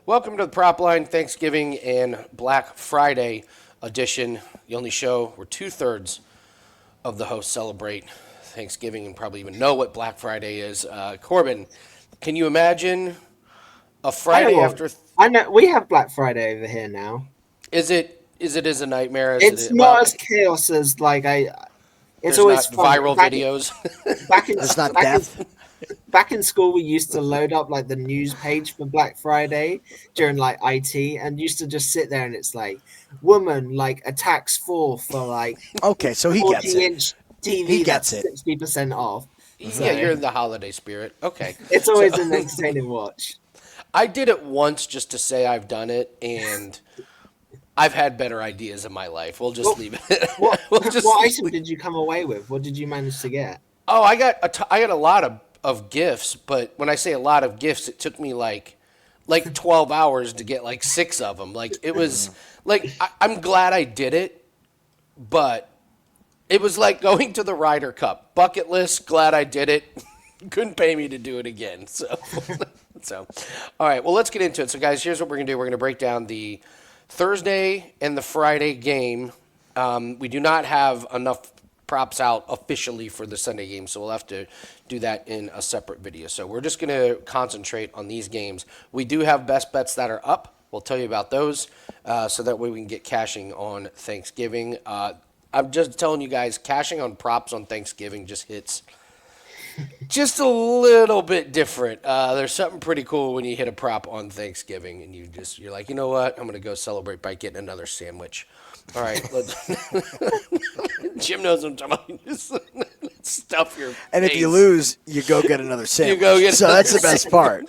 Welcome to the Prop Line Thanksgiving and Black Friday edition. The only show where two-thirds of the hosts celebrate Thanksgiving and probably even know what Black Friday is. Corbin, can you imagine a I know Friday what after? I know. We have Black Friday over here now. Is it as a nightmare? It's not as chaos as like I. It's there's always not fun. viral videos. Back in There's not back in death. back in school, we used to load up like the news page for Black Friday during like IT, and used to just sit there and it's like woman like attacks four for like Okay, so he gets it. 40-inch He TV gets that's it. 60% off. Yeah, So you're in the holiday spirit. Okay, it's so always an entertaining watch. I did it once just to say I've done it, and I've had better ideas in my life. We'll just What leave it. what we'll just what item did you come away with? What did you manage to get? Oh, I got a lot of gifts, but when I say a lot of gifts, it took me like 12 hours to get like six of them. Like it was like I'm glad I did it, but it was like going to the Ryder Cup bucket list. Glad I did it. Couldn't pay me to do it again. So so all right. Well, let's get into it. So guys, here's what we're gonna do. We're gonna break down the Thursday and the Friday game. We do not have enough props out officially for the Sunday game, so we'll have to do that in a separate video. So we're just going to concentrate on these games. We do have best bets that are up. We'll tell you about those, so that way we can get cashing on Thanksgiving. I'm just telling you guys, cashing on props on Thanksgiving just hits just a little bit different. There's something pretty cool when you hit a prop on Thanksgiving and you're like, you know what? I'm going to go celebrate by getting another sandwich. All right. Jim knows what I'm talking about. Just stuff your And face. if you lose, you go get another sandwich. go get so another that's the best part.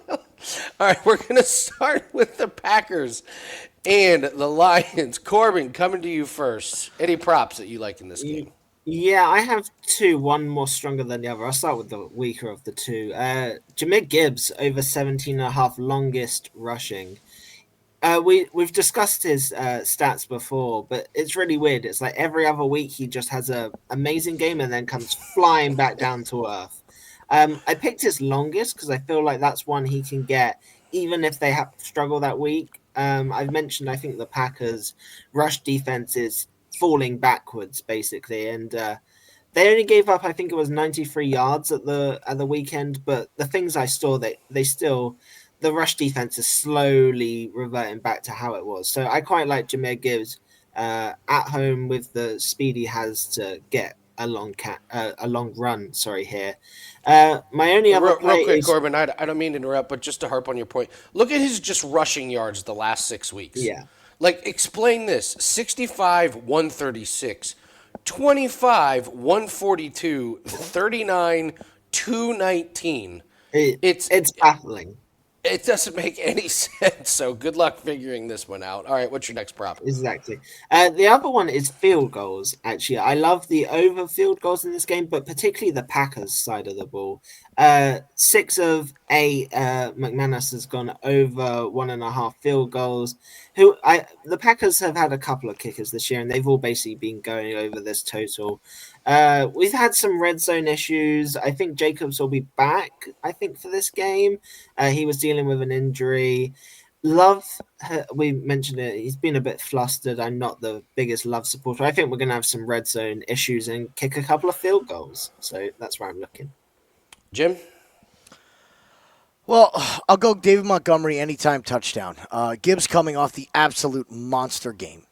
All right, we're going to start with the Packers and the Lions. Corbin, coming to you first. Any props that you like in this game? Yeah, I have two, one more stronger than the other. I'll start with the weaker of the two. Jameer Gibbs over 17 and a half longest rushing. We've discussed his stats before, but it's really weird. It's like every other week he just has a amazing game and then comes flying back down to earth. I picked his longest because I feel like that's one he can get even if they have struggle that week. I've mentioned I think the Packers' rush defense is falling backwards basically, and they only gave up I think it was 93 yards at the weekend. But the things I saw, they still the rush defense is slowly reverting back to how it was. So I quite like Jameer Gibbs at home with the speed he has to get a long run. Sorry here. My only other play Real quick, is Corbin, I don't mean to interrupt, but just to harp on your point, look at his just rushing yards the last 6 weeks. yeah. Like, explain this 65, 136, 25, 142, 39, 219. It's baffling. It doesn't make any sense. So good luck figuring this one out. All right, what's your next prop? Exactly. The other one is field goals. Actually, I love the over field goals in this game, but particularly the Packers side of the ball. 6 of 8. McManus has gone over 1.5 field goals. The Packers have had a couple of kickers this year, and they've all basically been going over this total. We've had some red zone issues. I think Jacobs will be back. I think for this game, he was dealing with an injury. Love, we mentioned it. He's been a bit flustered. I'm not the biggest Love supporter. I think we're going to have some red zone issues and kick a couple of field goals. So that's where I'm looking. Jim? Well, I'll go David Montgomery anytime touchdown. Gibbs coming off the absolute monster game.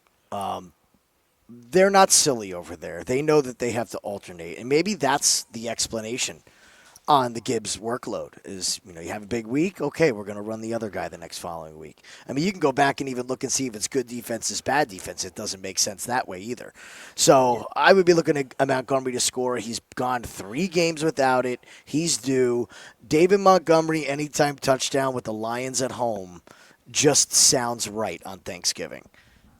They're not silly over there. They know that they have to alternate, and maybe that's the explanation on the Gibbs workload is, you have a big week. Okay, we're going to run the other guy the next following week. I mean, you can go back and even look and see if it's good defense, is bad defense. It doesn't make sense that way either. So I would be looking at Montgomery to score. He's gone 3 games without it. He's due. David Montgomery, anytime touchdown with the Lions at home, just sounds right on Thanksgiving.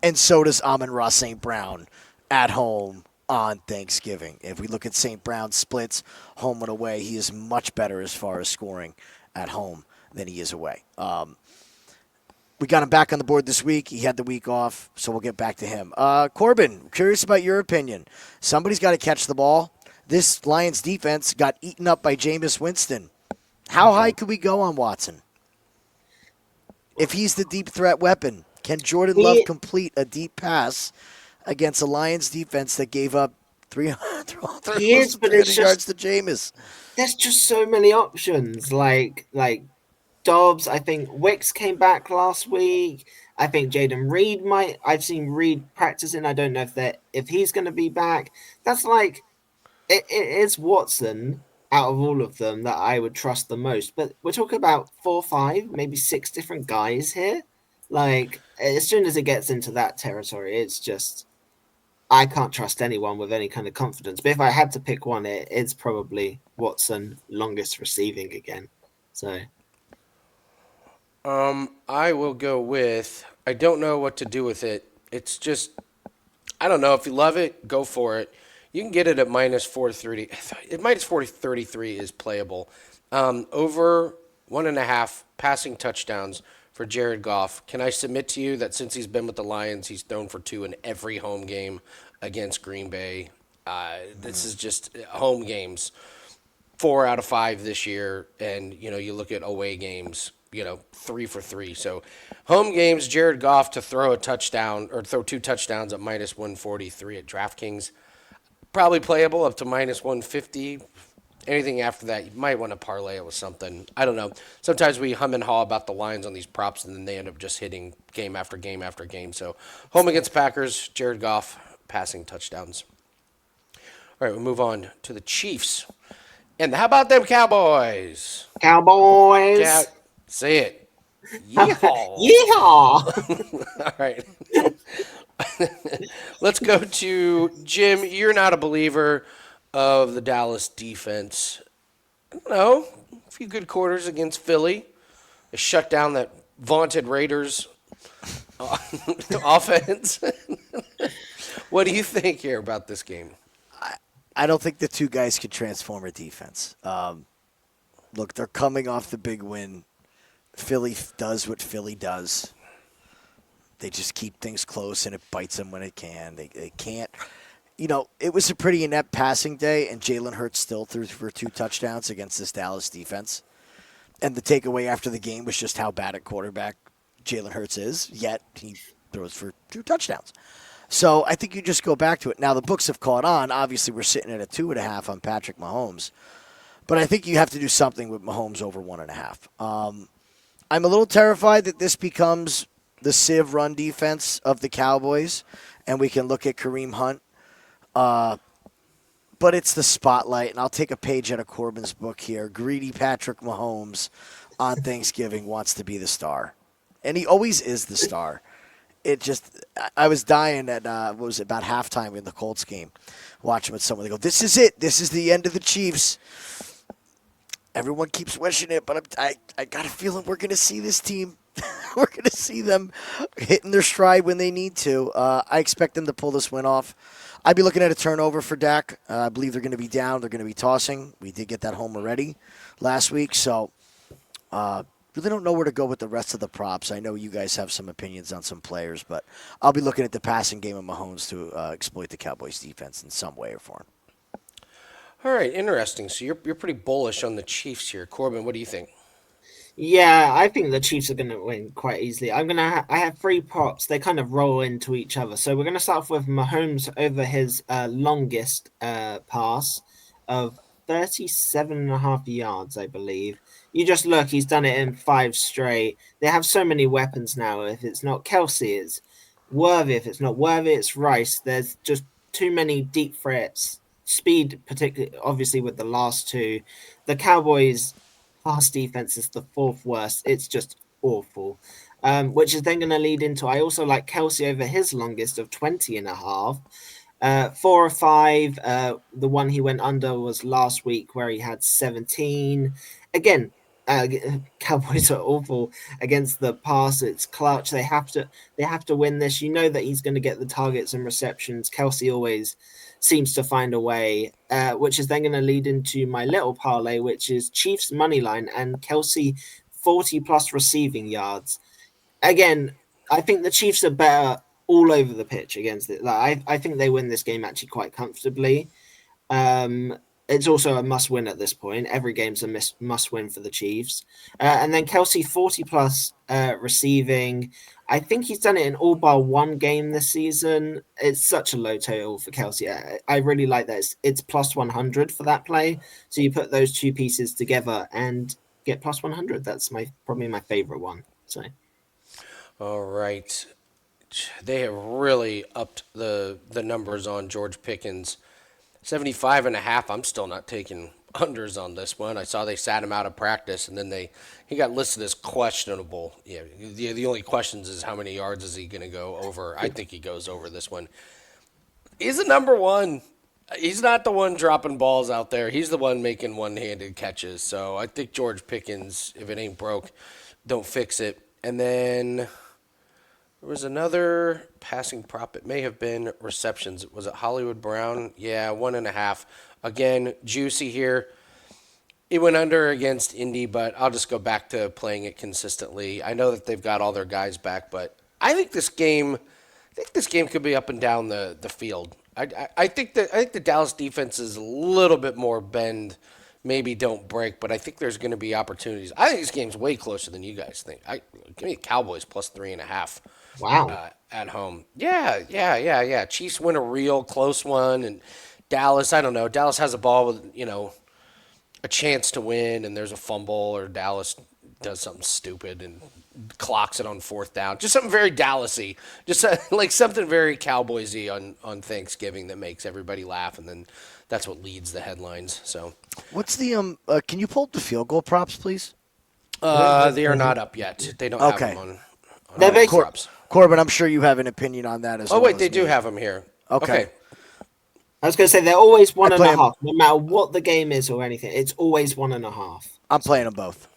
And so does Amon-Ra St. Brown at home on Thanksgiving. If we look at St. Brown's splits, home and away, he is much better as far as scoring at home than he is away. We got him back on the board this week. He had the week off, so we'll get back to him. Corbin, curious about your opinion. Somebody's got to catch the ball. This Lions defense got eaten up by Jameis Winston. How high could we go on Watson? if he's the deep threat weapon. Can Jordan Love He complete a deep pass against a Lions defense that gave up he close is, to but it's 300 yards just to Jameis? there's just so many options. Like Dobbs, I think Wicks came back last week. I think Jaden Reed might. I've seen Reed practicing. I don't know if he's going to be back. That's like it is Watson out of all of them that I would trust the most. But we're talking about 4, 5, maybe 6 different guys here. Like as soon as it gets into that territory, it's just I can't trust anyone with any kind of confidence. But if I had to pick one, it's probably Watson, longest receiving again. So I will go with. I don't know what to do with it. It's just I don't know. If you love it, go for it. You can get it at minus 430. Minus 433 is playable. Over 1.5 passing touchdowns for Jared Goff. Can I submit to you that since he's been with the Lions, he's thrown for 2 in every home game against Green Bay? This is just home games. 4 out of 5 this year, and you look at away games, 3 for 3. So home games, Jared Goff to throw a touchdown or throw 2 touchdowns at minus 143 at DraftKings, probably playable up to minus 150. Anything after that, you might want to parlay it with something. I don't know. Sometimes we hum and haw about the lines on these props, and then they end up just hitting game after game after game. So home against Packers, Jared Goff passing touchdowns. All right, we'll move on to the Chiefs. And how about them Cowboys? Cowboys. Say it. Yeehaw. Yeehaw! All right. Let's go to Jim. You're not a believer of the Dallas defense. I don't know. A few good quarters against Philly. They shut down that vaunted Raiders offense. What do you think here about this game? I don't think the two guys could transform a defense. Look, they're coming off the big win. Philly does what Philly does. They just keep things close, and it bites them when it can. They can't. It was a pretty inept passing day, and Jalen Hurts still threw for 2 touchdowns against this Dallas defense. And the takeaway after the game was just how bad at quarterback Jalen Hurts is, yet he throws for 2 touchdowns. So I think you just go back to it. Now, the books have caught on. Obviously, we're sitting at a 2.5 on Patrick Mahomes. But I think you have to do something with Mahomes over 1.5. I'm a little terrified that this becomes the sieve run defense of the Cowboys, and we can look at Kareem Hunt. But it's the spotlight, and I'll take a page out of Corbin's book here. Greedy Patrick Mahomes on Thanksgiving wants to be the star. And he always is the star. I was dying at, about halftime in the Colts game, watching with someone. They go, this is it. This is the end of the Chiefs. Everyone keeps wishing it, but I got a feeling we're going to see this team. We're going to see them hitting their stride when they need to. I expect them to pull this win off. I'd be looking at a turnover for Dak. I believe they're going to be down. They're going to be tossing. We did get that home already last week, so really don't know where to go with the rest of the props. I know you guys have some opinions on some players, but I'll be looking at the passing game of Mahomes to exploit the Cowboys defense in some way or form. All right, interesting. So you're pretty bullish on the Chiefs here. Corbin, what do you think? Yeah, I think the Chiefs are going to win quite easily. I have 3 props. They kind of roll into each other. So we're going to start off with Mahomes over his longest pass of 37.5 yards, I believe. You just look, he's done it in 5 straight. They have so many weapons now. If it's not Kelsey, it's Worthy. If it's not Worthy, it's Rice. There's just too many deep threats. Speed, particularly, obviously, with the last 2. The Cowboys' pass defense is the 4th worst. It's just awful. Which is then going to lead into, I also like Kelsey over his longest of 20.5. 4 or 5. The one he went under was last week where he had 17. Again, Cowboys are awful against the pass. It's clutch. They have to win this. You know that he's going to get the targets and receptions. Kelsey always seems to find a way, which is then going to lead into my little parlay, which is Chiefs money line and Kelsey 40 plus receiving yards. Again, I think the Chiefs are better all over the pitch against it. I think they win this game actually quite comfortably. It's also a must win at this point. Every game's a must win for the Chiefs. And then Kelsey 40 plus receiving. I think he's done it in all bar one game this season. It's such a low total for Kelsey. I really like that. It's plus 100 for that play. So you put those two pieces together and get plus 100. That's probably my favorite one. So All right. They have really upped the numbers on George Pickens. 75.5. I'm still not taking unders on this one. I saw they sat him out of practice, and then he got listed as questionable. Yeah, the only questions is how many yards is he going to go over. I think he goes over this one. He's the number one. He's not the one dropping balls out there. He's the one making one-handed catches. So I think George Pickens, if it ain't broke, don't fix it. And then there was another passing prop. It may have been receptions. Was it Hollywood Brown? Yeah, 1.5. Again, juicy here. It went under against Indy, but I'll just go back to playing it consistently. I know that they've got all their guys back, but I think this game could be up and down the field. I think the Dallas defense is a little bit more bend, maybe don't break, but I think there's going to be opportunities. I think this game's way closer than you guys think. Give me Cowboys plus 3.5. wow. At home. Yeah. Chiefs win a real close one, and Dallas, I don't know. Dallas has a ball with, a chance to win, and there's a fumble, or Dallas does something stupid and clocks it on fourth down. Just something very Dallas-y. Just like something very Cowboys-y on Thanksgiving that makes everybody laugh, and then that's what leads the headlines. So, What's the can you pull up the field goal props, please? they are not up yet. They don't have Okay. them on They're very- props. Corbin, I'm sure you have an opinion on that as well. Oh, wait, as they do me. have them here. Okay. I was going to say they're always one and play a 'em. half, no matter what the game is or anything. It's always 1.5. I'm playing them both.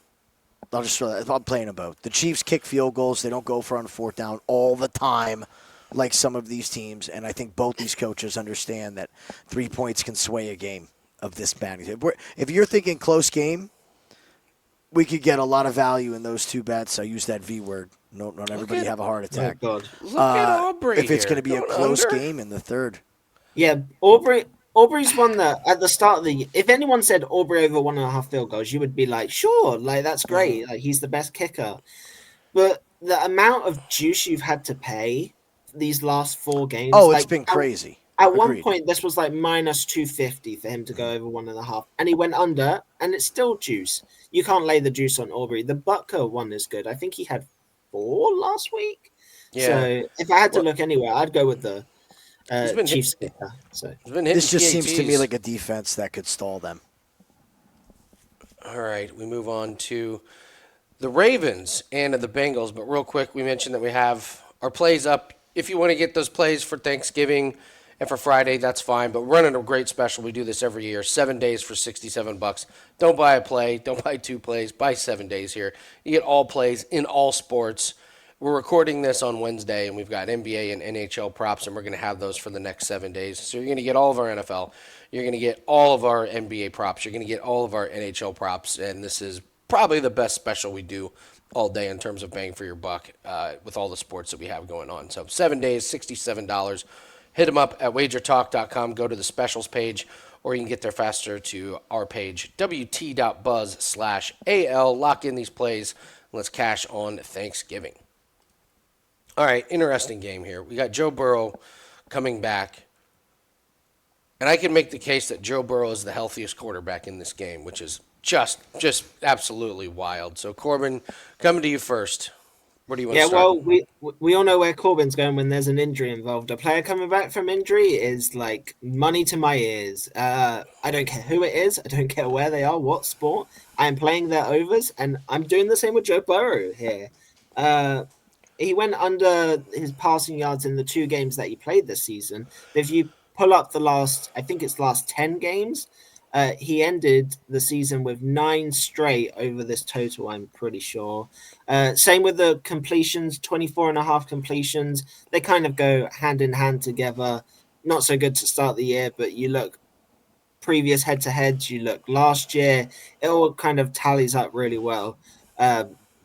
I'll just throw that. I'm playing them both. The Chiefs kick field goals. They don't go for on fourth down all the time like some of these teams. And I think both these coaches understand that 3 points can sway a game of this magnitude. If you're thinking close game, we could get a lot of value in those two bets. I use that V word. Not everybody have a heart Oh, attack. God. Look at Aubrey If it's here. going to be a Going close under. game in the third. Yeah, Aubrey's one that at the start of the if anyone said Aubrey over 1.5 field goals, you would be like, sure, like that's great. Like he's the best kicker. But the amount of juice you've had to pay these last 4 games. Oh, like, it's been crazy. At one Agreed. point, this was like minus 250 for him to go over 1.5, and he went under, and it's still juice. You can't lay the juice on Aubrey. The Butker one is good. I think he had 4 last week. Yeah. So if I had to look anywhere, I'd go with the been Chiefs kicker. So He's been hitting This just seems to me PATs. like a defense that could stall them. All right, we move on to the Ravens and the Bengals. But real quick, we mentioned that we have our plays up. If you want to get those plays for Thanksgiving and for Friday, that's fine. But we're running a great special. We do this every year. 7 days for $67. Don't buy a play. Don't buy 2 plays. Buy 7 days here. You get all plays in all sports. We're recording this on Wednesday, and we've got NBA and NHL props, and we're going to have those for the next 7 days. So you're going to get all of our NFL. You're going to get all of our NBA props. You're going to get all of our NHL props, and this is probably the best special we do all day in terms of bang for your buck with all the sports that we have going on. So 7 days, $67. Hit them up at wagertalk.com. Go to the specials page, or you can get there faster to our page, wt.buzz/AL. Lock in these plays. Let's cash on Thanksgiving. All right, interesting game here. We got Joe Burrow coming back. And I can make the case that Joe Burrow is the healthiest quarterback in this game, which is just absolutely wild. So, Corbin, coming to you first. Where do you want to start? well, we all know where Corbin's going when there's an injury involved. A player coming back from injury is like money to my ears. I don't care who it is. I don't care where they are, what sport. I'm playing their overs, and I'm doing the same with Joe Burrow here. He went under his passing yards in the 2 games that he played this season. If you pull up the last 10 games, he ended the season with 9 straight over this total, I'm pretty sure. Same with the completions, 24.5 completions. They kind of go hand in hand together. Not so good to start the year, but you look previous head-to-heads, you look last year, it all kind of tallies up really well.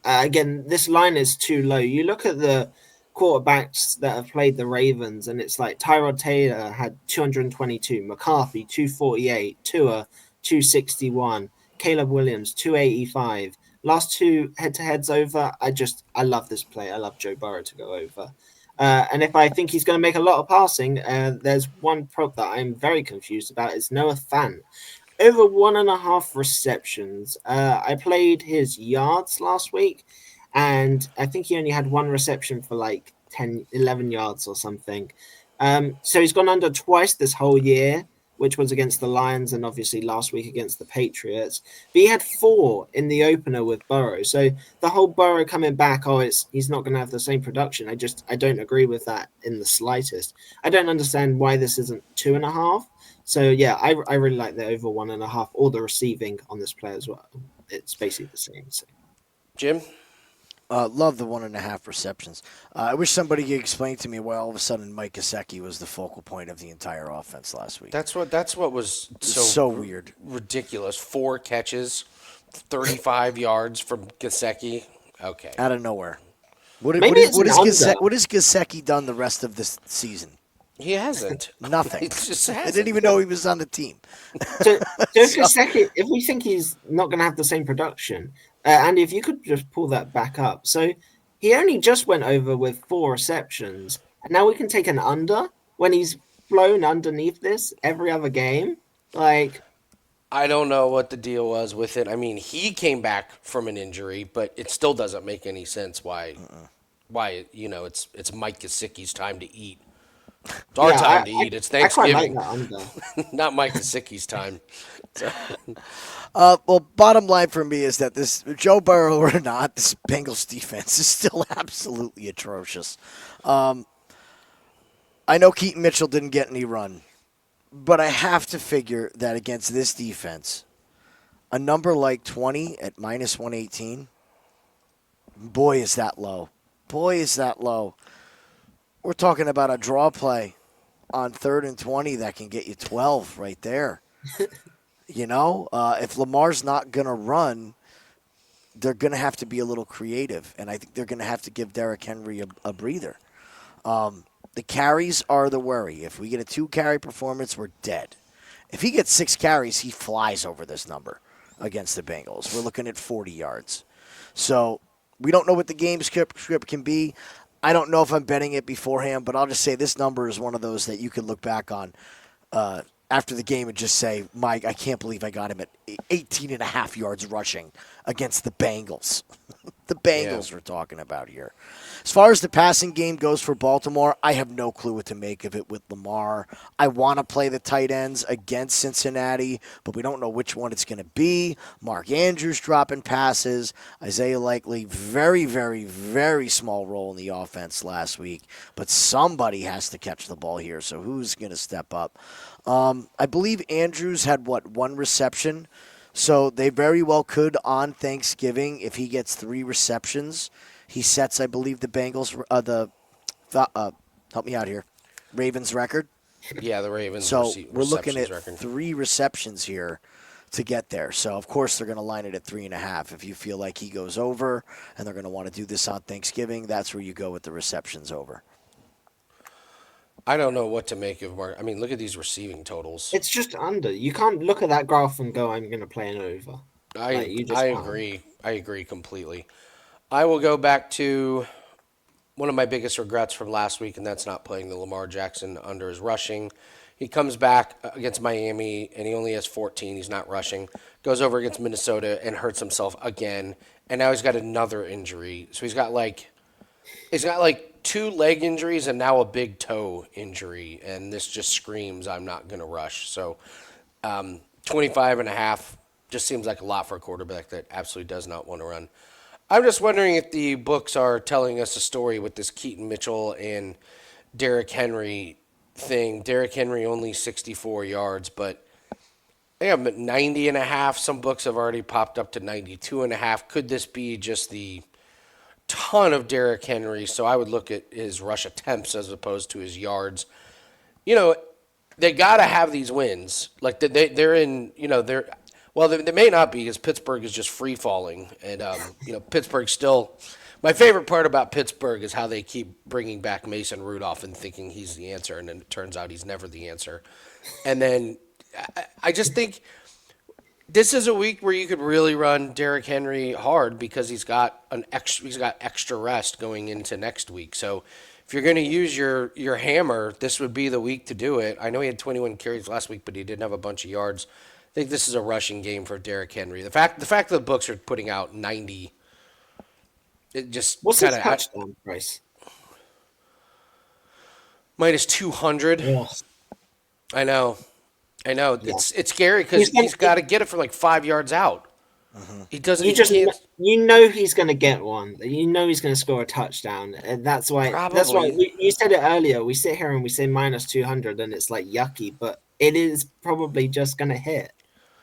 Again, this line is too low. You look at the quarterbacks that have played the Ravens, and it's like Tyrod Taylor had 222, McCarthy 248, Tua 261, Caleb Williams 285, Last two head-to-heads over, I love this play. I love Joe Burrow to go over. And if I think he's going to make a lot of passing, there's one prop that I'm very confused about. It's Noah Fan. Over 1.5 receptions. I played his yards last week, and I think he only had one reception for like 10, 11 yards or something. So he's gone under twice this whole year, which was against the Lions and obviously last week against the Patriots. But he had 4 in the opener with Burrow. So the whole Burrow coming back, he's not going to have the same production. I don't agree with that in the slightest. I don't understand why this isn't 2.5. So yeah, I really like the over 1.5 or the receiving on this play as well. It's basically the same. So. Jim? Love the 1.5 receptions. I wish somebody could explain to me why all of a sudden Mike Gesicki was the focal point of the entire offense last week. That's what was so weird, ridiculous. 4 catches, 35 yards from Gesicki. Okay, out of nowhere. What has Gesicki done the rest of this season? He hasn't. Nothing. He just hasn't. I didn't even know he was on the team. So if we think he's not going to have the same production, Andy, if you could just pull that back up. So he only just went over with 4 receptions. And now we can take an under when he's flown underneath this every other game. Like, I don't know what the deal was with it. I mean, he came back from an injury, but it still doesn't make any sense why it's Mike Gesicki's time to eat. It's our time to eat. It's Thanksgiving. Not Mike Gesicki's time. So. Well, bottom line for me is that this Joe Burrow or not, this Bengals defense is still absolutely atrocious. I know Keaton Mitchell didn't get any run, but I have to figure that against this defense, a number like 20 at minus 118, boy, is that low. Boy, is that low. We're talking about a draw play on 3rd and 20 that can get you 12 right there. If Lamar's not going to run, they're going to have to be a little creative, and I think they're going to have to give Derrick Henry a breather. The carries are the worry. If we get a 2-carry performance, we're dead. If he gets 6 carries, he flies over this number against the Bengals. We're looking at 40 yards. So we don't know what the game script can be. I don't know if I'm betting it beforehand, but I'll just say this number is one of those that you can look back on after the game and just say, Mike, I can't believe I got him at 18.5 yards rushing against the Bengals. The Bengals we're talking about here. As far as the passing game goes for Baltimore, I have no clue what to make of it with Lamar. I want to play the tight ends against Cincinnati, but we don't know which one it's going to be. Mark Andrews dropping passes. Isaiah Likely, very, very, very small role in the offense last week, but somebody has to catch the ball here, so who's going to step up? I believe Andrews had, 1 reception? So they very well could on Thanksgiving, if he gets 3 receptions, he sets, I believe, the Bengals, help me out here, Ravens record. Yeah, the Ravens. So we're looking at record. 3 receptions here to get there. So, of course, they're going to line it at 3.5. If you feel like he goes over and they're going to want to do this on Thanksgiving, that's where you go with the receptions over. I don't know what to make of Mark. I mean, look at these receiving totals. It's just under. You can't look at that graph and go, I'm going to play an over. I agree. I agree completely. I will go back to one of my biggest regrets from last week, and that's not playing the Lamar Jackson under his rushing. He comes back against Miami, and he only has 14. He's not rushing. Goes over against Minnesota and hurts himself again. And now he's got another injury. So he's got like 2 leg injuries and now a big toe injury. And this just screams I'm not going to rush. So 25.5 just seems like a lot for a quarterback that absolutely does not want to run. I'm just wondering if the books are telling us a story with this Keaton Mitchell and Derrick Henry thing. Derrick Henry only 64 yards, but they have 90.5. Some books have already popped up to 92.5. Could this be just the ton of Derrick Henry? So I would look at his rush attempts as opposed to his yards. They got to have these wins. Like they're in, well, they may not be because Pittsburgh is just free falling. And, Pittsburgh still, my favorite part about Pittsburgh is how they keep bringing back Mason Rudolph and thinking he's the answer. And then it turns out he's never the answer. And then I just think This is a week where you could really run Derrick Henry hard because he's got extra rest going into next week. So if you're going to use your hammer, this would be the week to do it. I know he had 21 carries last week, but he didn't have a bunch of yards. I think this is a rushing game for Derrick Henry. The fact that the books are putting out 90, it just What's kind his of touchdown price? minus 200. Oh, I know. yeah. It's scary because he's got to get it from like 5 yards out. He doesn't. You He just can't. you know he's going to get one. You know he's going to score a touchdown, and that's why. That's why Probably. you said it earlier. We sit here and we say minus 200, and it's like yucky, but it is probably just going to hit.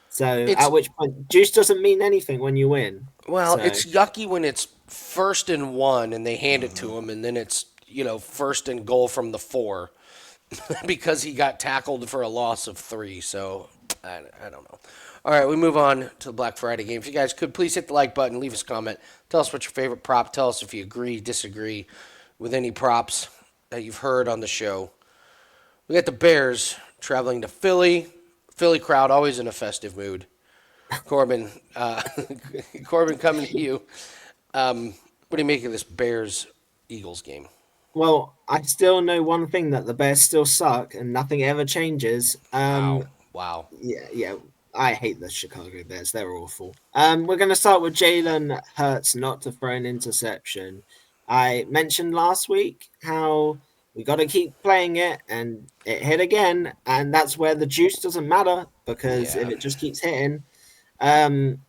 So It's at which point, juice doesn't mean anything when you win. Well, So it's yucky when it's 1st and 1 and they hand it to him, and then it's 1st and goal from the 4 because he got tackled for a loss of 3. So I don't know. All right, we move on to the Black Friday game. If you guys could please hit the like button, leave us a comment, tell us what your favorite prop. Tell us if you agree, disagree with any props that you've heard on the show. We got the Bears traveling to Philly. Philly crowd always in a festive mood. Corbin, Corbin, coming to you. What do you make of this Bears Eagles game? well, I still know one thing that the Bears still suck, and nothing ever changes. Wow. Yeah. I hate the Chicago Bears. They're awful. We're going to start with Jalen Hurts not to throw an interception. I mentioned last week how we got to keep playing it, and it hit again, and that's where the juice doesn't matter because if Yeah. it just keeps hitting, um,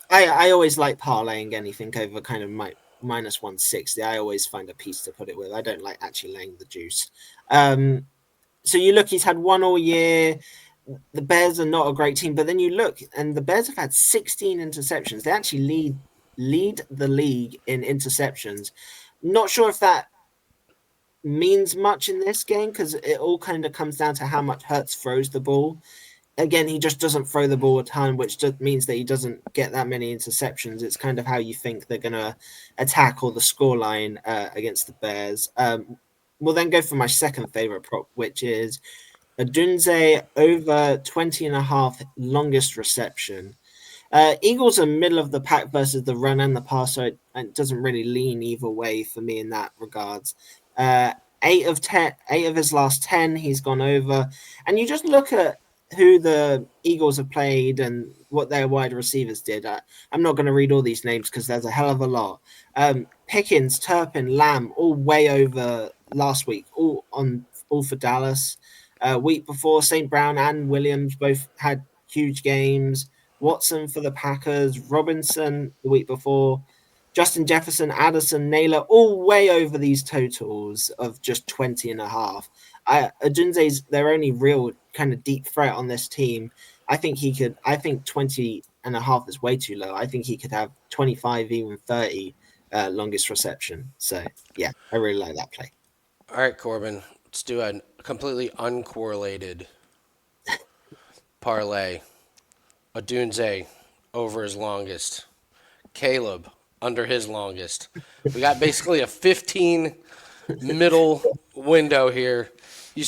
I always like parlaying anything over kind of minus 160. I always find a piece to put it with. I don't like actually laying the juice. So you look, he's had one all year. The Bears are not a great team, but then you look, and the Bears have had 16 interceptions. They actually lead the league in interceptions. Not sure if that means much in this game because it all kind of comes down to how much Hurts throws the ball. Again, he just doesn't throw the ball a ton, which just means that he doesn't get that many interceptions. It's kind of how you think they're going to attack or the scoreline against the Bears. We'll then go for my second favorite prop, which is Adunze over 20.5 longest reception. Eagles are middle of the pack versus the run and the pass, so it doesn't really lean either way for me in that regards. Uh, 8 of his last 10, he's gone over. And you just look at who the Eagles have played and what their wide receivers did. I'm not going to read all these names because there's a hell of a lot. Pickens, Turpin, Lamb, all way over last week, all for Dallas. Week before, St. Brown and Williams both had huge games. Watson for the Packers, Robinson the week before, Justin Jefferson, Addison, Naylor, all way over these totals of just 20.5. Ajunze's their only real kind of deep threat on this team. I think 20.5 is way too low. I think he could have 25, even 30 longest reception. So, yeah, I really like that play. All right, Corbin. Let's do a completely uncorrelated parlay. Adunze over his longest. Caleb under his longest. We got basically a 15 middle window here.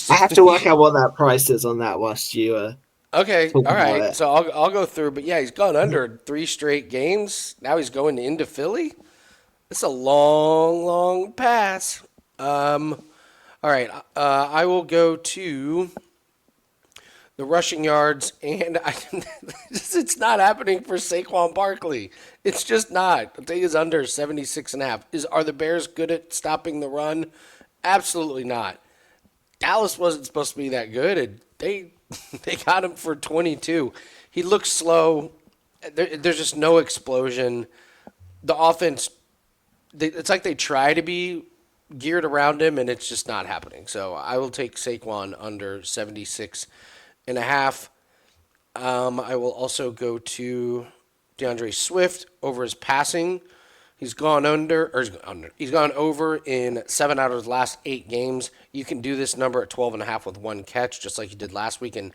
I have to work out what that price is on that whilst you Okay, talk all about right. it. So I'll go through, but yeah, he's gone under 3 straight games. Now he's going into Philly. It's a long, long pass. All right, I will go to the rushing yards, and it's not happening for Saquon Barkley. It's just not. I think it's under 76.5. Are the Bears good at stopping the run? Absolutely not. Dallas wasn't supposed to be that good, and they got him for 22. He looks slow. There's just no explosion. The offense, it's like they try to be geared around him, and it's just not happening. So I will take Saquon under 76.5. I will also go to DeAndre Swift over his passing. He's gone he's gone over in 7 out of his last 8 games. You can do this number at 12.5 with 1 catch, just like you did last week. And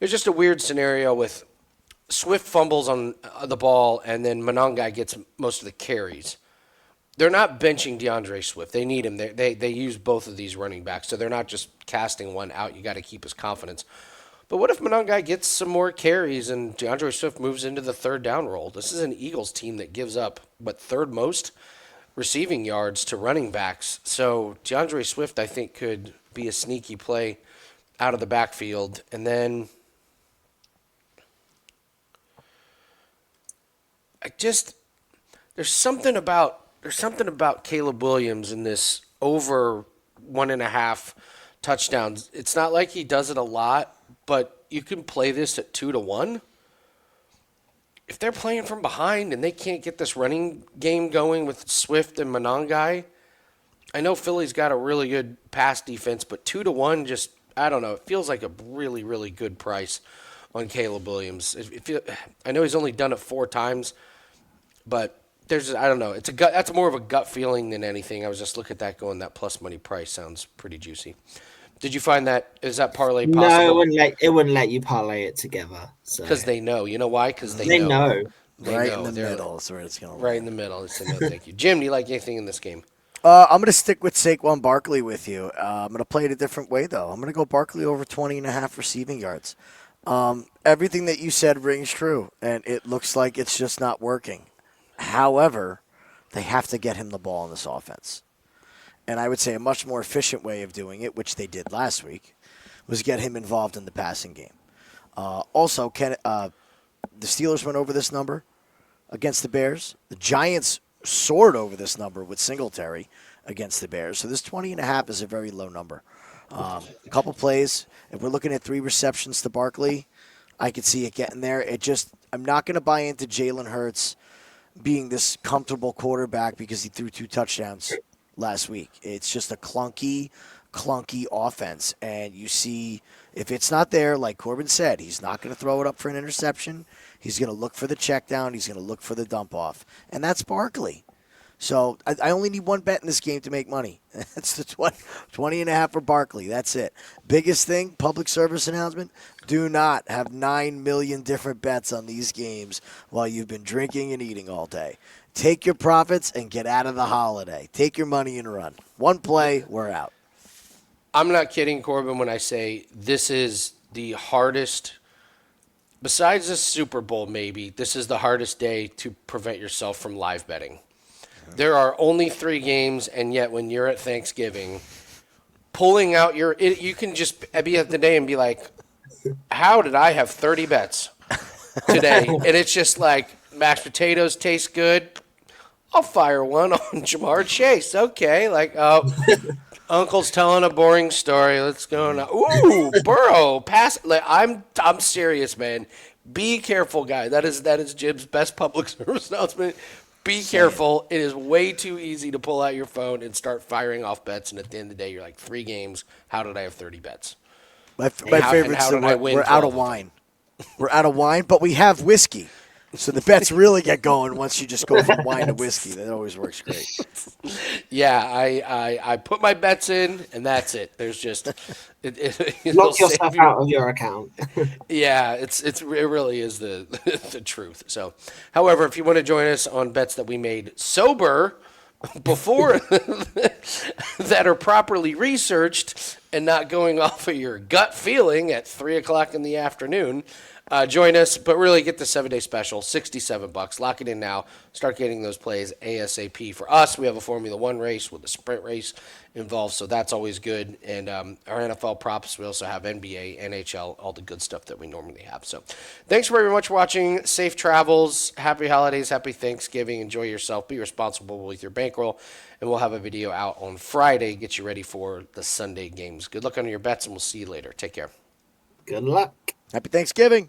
it's just a weird scenario with Swift fumbles on the ball, and then Monongai gets most of the carries. They're not benching DeAndre Swift. They need him. They use both of these running backs, so they're not just casting one out. You got to keep his confidence. But what if Monongai gets some more carries and DeAndre Swift moves into the third down role? This is an Eagles team that gives up, third most receiving yards to running backs. So DeAndre Swift, I think, could be a sneaky play out of the backfield. And then there's something about Caleb Williams in this over 1.5 touchdowns. It's not like he does it a lot, but you can play this at 2-1. If they're playing from behind and they can't get this running game going with Swift and Monongai, I know Philly's got a really good pass defense, but 2-1 just, I don't know, it feels like a really, really good price on Caleb Williams. I know he's only done it 4 times, but I don't know. That's more of a gut feeling than anything. I was just looking at that going, that plus money price sounds pretty juicy. Did you find that? Is that parlay possible? No, it wouldn't let you parlay it together. Because they know. You know why? Because they know. Right in the middle is where it's going to Right in the middle. It's no, thank you. Jim, do you like anything in this game? I'm going to stick with Saquon Barkley with you. I'm going to play it a different way, though. I'm going to go Barkley over 20.5 receiving yards. Everything that you said rings true, and it looks like it's just not working. However, they have to get him the ball in this offense. And I would say a much more efficient way of doing it, which they did last week, was get him involved in the passing game. Also, the Steelers went over this number against the Bears. The Giants soared over this number with Singletary against the Bears. So this 20.5 is a very low number. A couple plays. If we're looking at 3 receptions to Barkley, I could see it getting there. I'm not going to buy into Jalen Hurts being this comfortable quarterback because he threw 2 touchdowns last week. It's just a clunky offense. And you see, if it's not there, like Corbin said, he's not going to throw it up for an interception. He's going to look for the check down. He's going to look for the dump off. And that's Barkley. So I only need one bet in this game to make money. That's the 20.5 for Barkley. That's it. Biggest thing, public service announcement, do not have 9 million different bets on these games while you've been drinking and eating all day. Take your profits and get out of the holiday. Take your money and run. One play, we're out. I'm not kidding, Corbin, when I say this is the hardest, besides the Super Bowl maybe, this is the hardest day to prevent yourself from live betting. There are only 3 games, and yet when you're at Thanksgiving, pulling out you can just be at the day and be like, how did I have 30 bets today? And it's just like, mashed potatoes taste good. I'll fire one on Jamar Chase. Okay, like, Uncle's telling a boring story. Let's go now. Ooh, Burrow, pass. Like, I'm serious, man. Be careful, guy. That is Jim's best public service announcement. Be careful. It is way too easy to pull out your phone and start firing off bets, and at the end of the day, you're like, 3 games. How did I have 30 bets? My favorite is we're out of wine. We're out of wine, but we have whiskey. So the bets really get going once you just go from wine to whiskey. That always works great. Yeah, I put my bets in, and that's it. There's just lock yourself out of your account. Yeah, it really is the truth. So, however, if you want to join us on bets that we made sober before that are properly researched and not going off of your gut feeling at 3:00 in the afternoon. Join us, but really get the 7-day special, $67. Lock it in now. Start getting those plays ASAP. For us, we have a Formula One race with a sprint race involved, so that's always good. And our NFL props, we also have NBA, NHL, all the good stuff that we normally have. So thanks very much for watching. Safe travels. Happy holidays. Happy Thanksgiving. Enjoy yourself. Be responsible with your bankroll. And we'll have a video out on Friday. Get you ready for the Sunday games. Good luck on your bets, and we'll see you later. Take care. Good luck. Happy Thanksgiving.